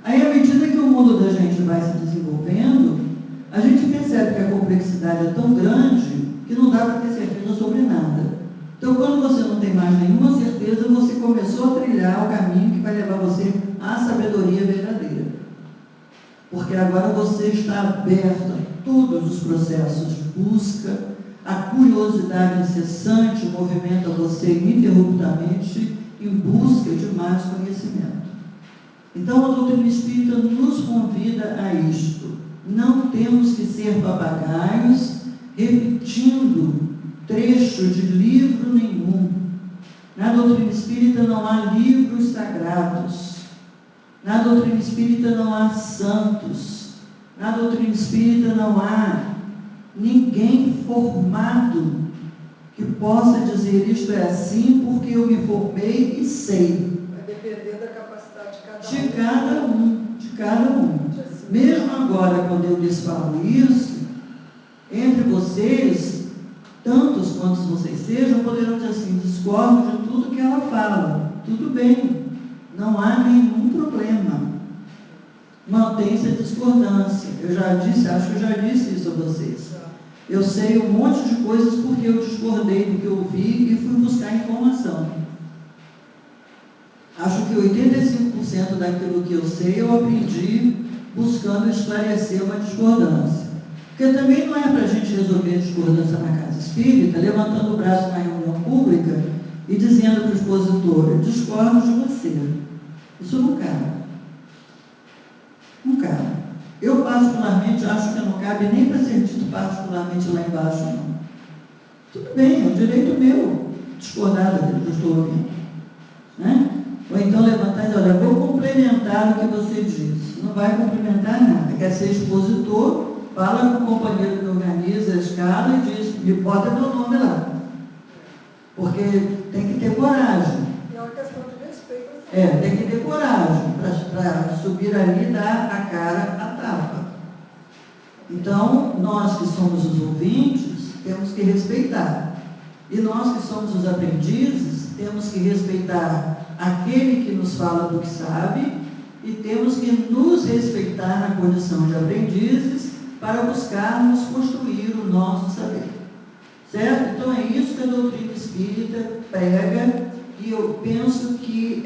Aí, à medida que o mundo da gente vai se desenvolvendo, a gente percebe que a complexidade é tão grande que não dá para ter certeza sobre nada. Então, quando você não tem mais nenhuma certeza, você começou a trilhar o caminho que vai levar você à sabedoria verdadeira. Porque agora você está aberto a todos os processos de busca, a curiosidade incessante movimenta você ininterruptamente em busca de mais conhecimento. Então, a doutrina espírita nos convida a isto. Não temos que ser papagaios repetindo trecho de livro nenhum. Na doutrina espírita não há livros sagrados. Na doutrina espírita não há santos. Na doutrina espírita não há ninguém formado que possa dizer isto é assim porque eu me formei e sei. Vai depender da capacidade De cada um. Mesmo agora, quando eu lhes falo isso, entre vocês, tantos quantos vocês sejam, poderão dizer assim, discordo de tudo que ela fala. Tudo bem, não há nenhum problema. Mantém-se a discordância. Eu já disse, acho que eu já disse isso a vocês. Eu sei um monte de coisas porque eu discordei do que eu vi e fui buscar informação. Acho que 85% daquilo que eu sei eu aprendi buscando esclarecer uma discordância. Porque também não é para a gente resolver a discordância na casa espírita, levantando o braço na reunião pública e dizendo para o expositor, discordo de você. Isso não cabe. Não cabe. Eu particularmente acho que não cabe nem para ser dito particularmente lá embaixo, não. Tudo bem, é um direito meu discordar daquilo que eu estou ouvindo. Né? Ou então levantar e dizer, olha, vou complementar o que você disse. Não vai complementar nada. Quer ser expositor, fala com o companheiro que organiza a escala e diz, me bota meu nome lá. Porque tem que ter coragem. É uma questão de respeito. Tem que ter coragem para subir ali e dar a cara à tapa. Então, nós que somos os ouvintes, temos que respeitar. E nós que somos os aprendizes, temos que respeitar aquele que nos fala do que sabe e temos que nos respeitar na condição de aprendizes para buscarmos construir o nosso saber. Certo? Então é isso que a doutrina espírita prega e eu penso que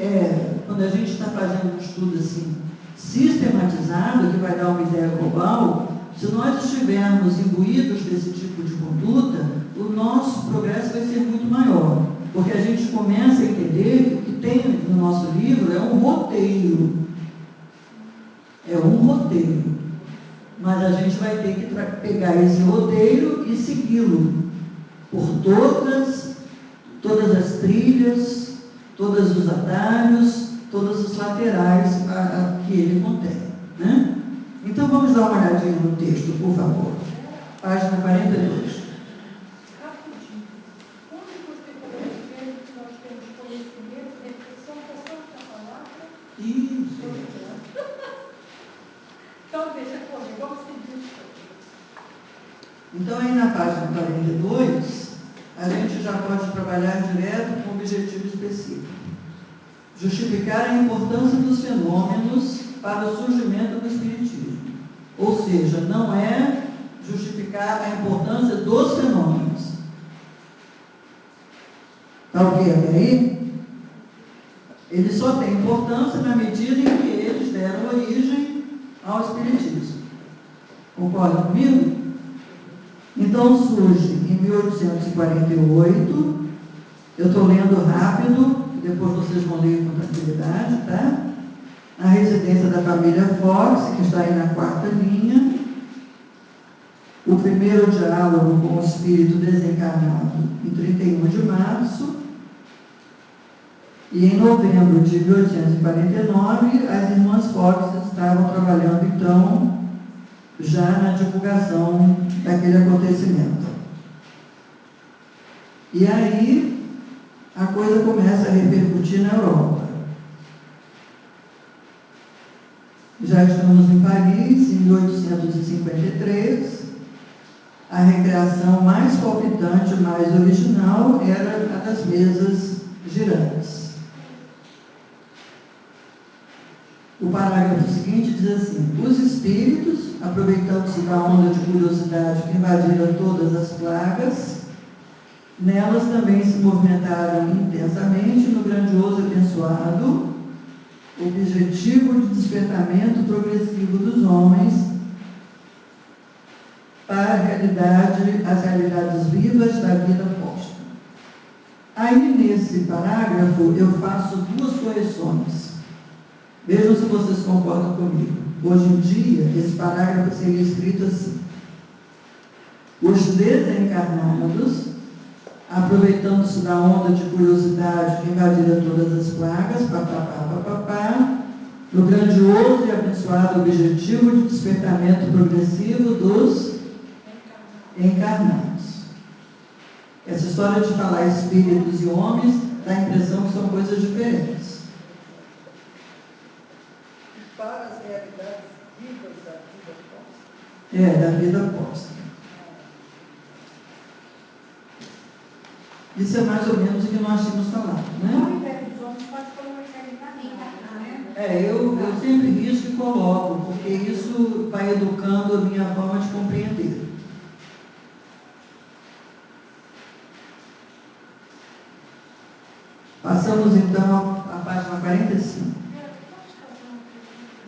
quando a gente está fazendo um estudo assim sistematizado, que vai dar uma ideia global, se nós estivermos imbuídos desse tipo de conduta, o nosso progresso vai ser muito maior. Porque a gente começa a entender que o que tem no nosso livro é um roteiro. É um roteiro. Mas a gente vai ter que pegar esse roteiro e segui-lo por todas as trilhas, todos os atalhos, todos os laterais que ele contém. Né? Então vamos dar uma olhadinha no texto, por favor. Página 42. Então, aí na página 42, a gente já pode trabalhar direto com um objetivo específico. Justificar a importância dos fenômenos para o surgimento do Espiritismo. Ou seja, não é justificar a importância dos fenômenos. Está ok até aí? Eles só têm importância na medida em que eles deram origem ao Espiritismo. Concorda comigo? Então surge em 1848, eu estou lendo rápido, depois vocês vão ler com tranquilidade, tá? A residência da família Fox, que está aí na quarta linha, o primeiro diálogo com o espírito desencarnado em 31 de março, e em novembro de 1849, as irmãs Fox estavam trabalhando então já na divulgação daquele acontecimento. E aí a coisa começa a repercutir na Europa. Já estamos em Paris, em 1853. A recreação mais palpitante, mais original, era a das mesas girantes. O parágrafo seguinte diz assim: os espíritos, aproveitando-se da onda de curiosidade que invadira todas as plagas, nelas também se movimentaram intensamente no grandioso e abençoado objetivo de despertamento progressivo dos homens para as realidades vivas da vida posta. Aí, nesse parágrafo, eu faço duas correções. Vejam se vocês concordam comigo. Hoje em dia, esse parágrafo seria escrito assim: os desencarnados, aproveitando-se da onda de curiosidade que invadira todas as plagas, no grandioso e abençoado objetivo de despertamento progressivo dos encarnados. Essa história de falar espíritos e homens dá a impressão que são coisas diferentes. Para as realidades vivas da vida posta. Da vida posta. Isso é mais ou menos o que nós tínhamos falado, né? Ao invés dos homens, pode colocar encarnado, né? Eu sempre risco e coloco, porque isso vai educando a minha forma de compreender. Passamos então à página 45.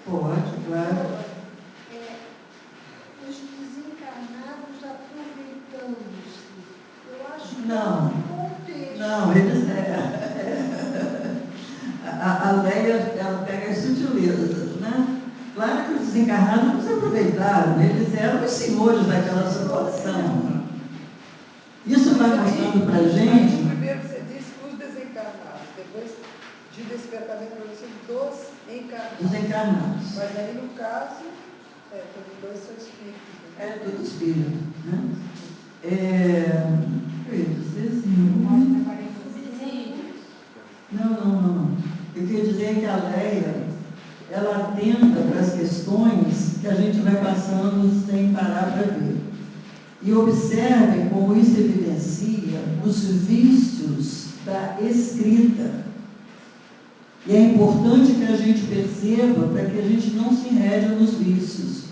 Pode, claro. Os desencarnados aproveitando-se. Eu acho que Não. é um contexto. Não, eles a Leia, ela pega as sutilezas, né? Claro que os desencarnados não se aproveitaram, eles eram os senhores daquela situação. Isso vai mostrando para a gente. Primeiro você disse os desencarnados, depois de despertamento progressivo dos encarnados. Dos encarnados. Mas aí no caso, todos dois são espíritos. Né? É todo espírito, né? Eu ia dizer assim. Não. Eu queria dizer que a Leia, ela atenta para as questões que a gente vai passando sem parar para ver. E observem como isso evidencia os vícios da escrita. E é importante que a gente perceba para que a gente não se enrede nos vícios.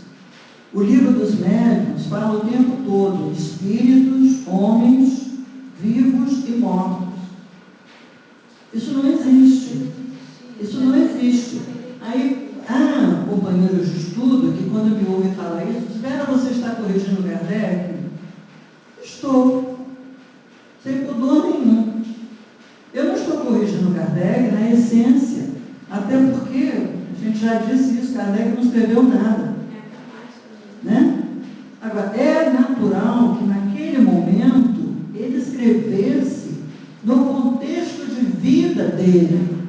O livro dos médiuns fala o tempo todo: espíritos, homens, vivos e mortos. Isso não existe. Isso não existe. Aí, companheiros de estudo, que quando me ouvem falar isso, espera, você está corrigindo Kardec? Estou. Sem pudor nenhum. Eu não estou corrigindo Kardec na essência, até porque, a gente já disse isso, Kardec não escreveu nada. Né? Agora, é natural que naquele momento ele escrevesse no contexto de vida dele.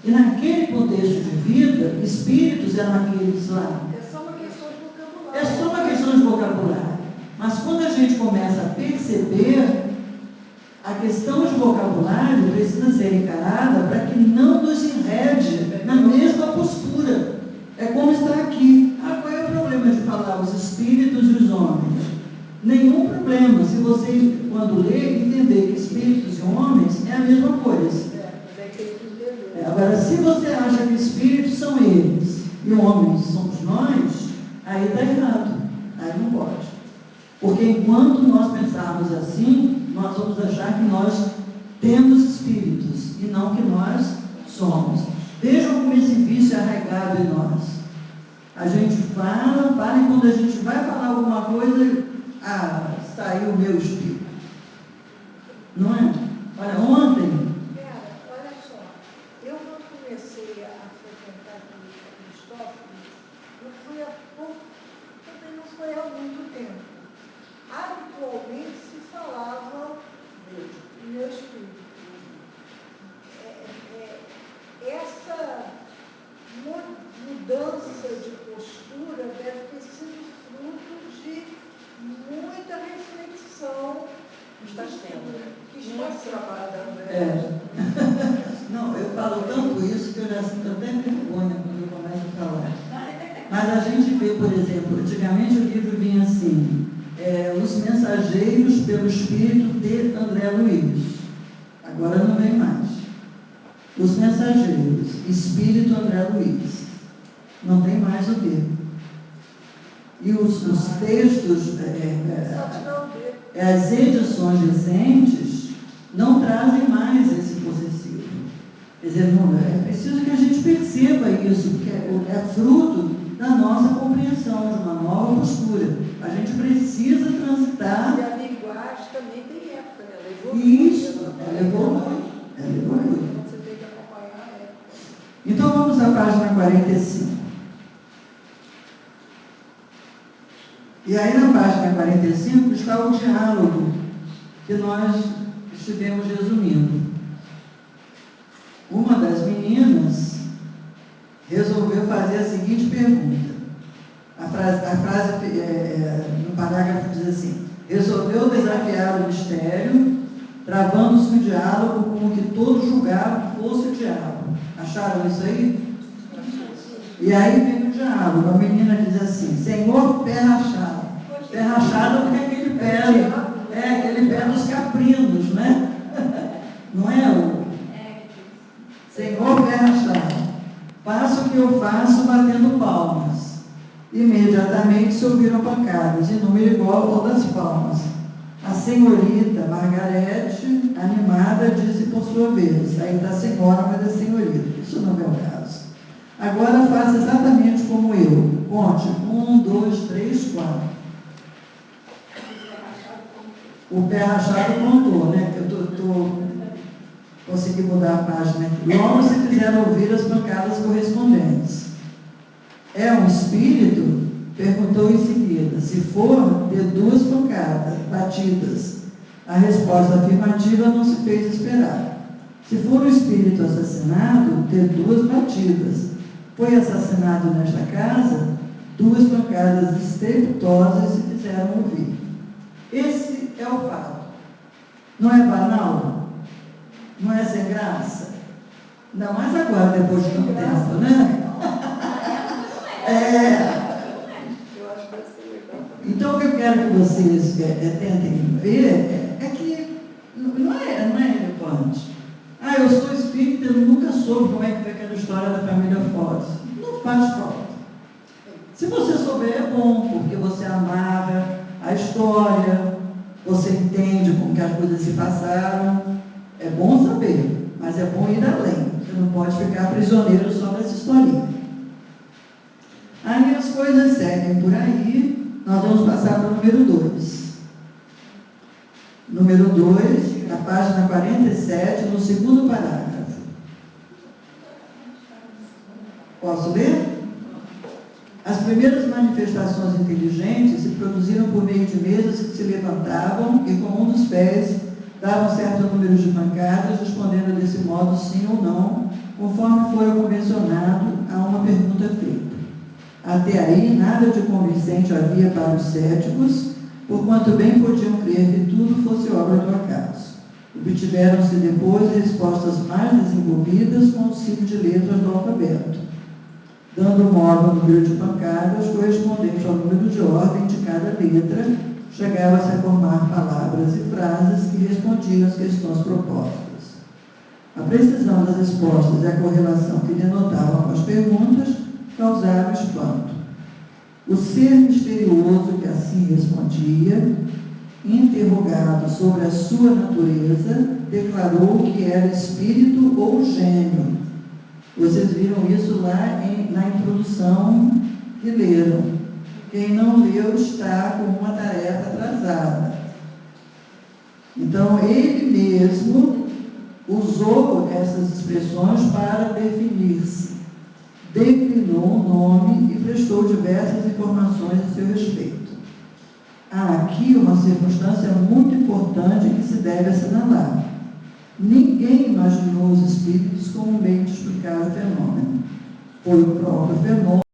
E naquele contexto de vida, espíritos eram aqueles lá. É só uma questão de vocabulário. É só uma questão de vocabulário. Mas quando a gente começa a perceber, a questão de vocabulário precisa ser encarada para que não nos enrede na mesma postura. É como está aqui. Qual é o problema de falar os espíritos e os homens? Nenhum problema, se você, quando lê, entender que espíritos e homens é a mesma coisa. Agora, se você acha que espíritos são eles e homens somos nós, aí está errado, aí não pode. Porque enquanto nós pensarmos assim, nós vamos achar que nós temos espíritos e não que nós somos. Vejam como esse vício é arraigado em nós. A gente fala, e quando a gente vai falar alguma coisa, saiu o meu espírito. Não é? Olha, ontem... Olha só, eu quando comecei a frequentar os tópicos, eu fui há pouco, também não foi há muito tempo. Habitualmente se falava do meu espírito. Essa mudança de postura deve ter sido fruto de muita reflexão Que está sendo. Que está trabalhando. Não, eu falo tanto isso que eu já sinto até vergonha quando eu começo a falar. Mas a gente vê, por exemplo, antigamente o livro vinha assim, Os Mensageiros pelo Espírito de André Luiz. Agora não vem mais. Os Mensageiros, Espírito André Luiz. Não tem mais o D. E os textos, as edições recentes, não trazem mais esse possessivo. Quer dizer, é preciso que a gente perceba isso, porque é fruto da nossa compreensão de uma nova postura. A gente precisa transitar. E a linguagem também tem época, né? Ela evolui. Isso, ela evolui. Então você tem que acompanhar a época. Então vamos à página 45. E aí na página 45 está o diálogo que nós estivemos resumindo. Uma das meninas resolveu fazer a seguinte pergunta. A frase no parágrafo diz assim: resolveu desafiar o mistério, travando-se o diálogo com o que todos julgavam que fosse o diabo. Acharam isso aí? E aí vem o diálogo. A menina diz assim: Senhor, pé rachado. Pé rachado porque é aquele pé dos caprinos, né? Não é o Senhor, pé rachado. Faço o que eu faço batendo palmas. Imediatamente se ouviram pancadas, em número igual ao das palmas. A senhorita Margarete, animada, disse por sua vez: aí está a senhora, mas é senhorita. Isso não é o caso. Agora faça exatamente como eu. Conte: 1, 2, 3, 4. O pé rachado contou, né? Eu consegui mudar a página aqui. Logo se fizeram ouvir as pancadas correspondentes. É um espírito? Perguntou em seguida. Se for, dê 2 pancadas batidas. A resposta afirmativa não se fez esperar. Se for um espírito assassinado, dê 2 batidas. Foi assassinado nesta casa, 2 pancadas estrepitosas se fizeram ouvir. Esse é o fato. Não é banal? Não é sem graça? Ainda mais agora, depois de tanto tempo, né? Eu acho que vai ser legal. Então, o que eu quero que vocês tentem ver é que não é relevante. Eu sou espírita, eu nunca soube como é que foi aquela história da família Foz. Não faz falta. Se você souber, é bom, porque você amarra a história, você entende como que as coisas se passaram. É bom saber, mas é bom ir além. Você não pode ficar prisioneiro só dessa historinha. Aí as coisas seguem por aí. Nós vamos passar para o número 2. Número 2, na página 47, no segundo parágrafo. Posso ler? As primeiras manifestações inteligentes se produziram por meio de mesas que se levantavam e com um dos pés davam certo número de pancadas, respondendo desse modo sim ou não, conforme fora convencionado a uma pergunta feita. Até aí, nada de convincente havia para os céticos, porquanto bem podiam crer que tudo fosse obra do acaso. Obtiveram-se depois respostas mais desenvolvidas com o auxílio de letras do alfabeto, dando modo ao número de pancadas correspondente ao número de ordem de cada letra, chegava-se a formar palavras e frases que respondiam às questões propostas. A precisão das respostas e a correlação que denotavam com as perguntas causaram espanto. O ser misterioso que assim respondia, interrogado sobre a sua natureza, declarou que era espírito ou gênio. Vocês viram isso lá na introdução que leram. Quem não leu está com uma tarefa atrasada. Então, ele mesmo usou essas expressões para definir-se. Declinou o nome e prestou diversas informações a seu respeito. Há aqui uma circunstância muito importante que se deve assinalar. Ninguém imaginou os espíritos como um meio de explicar o fenômeno. Foi o próprio fenômeno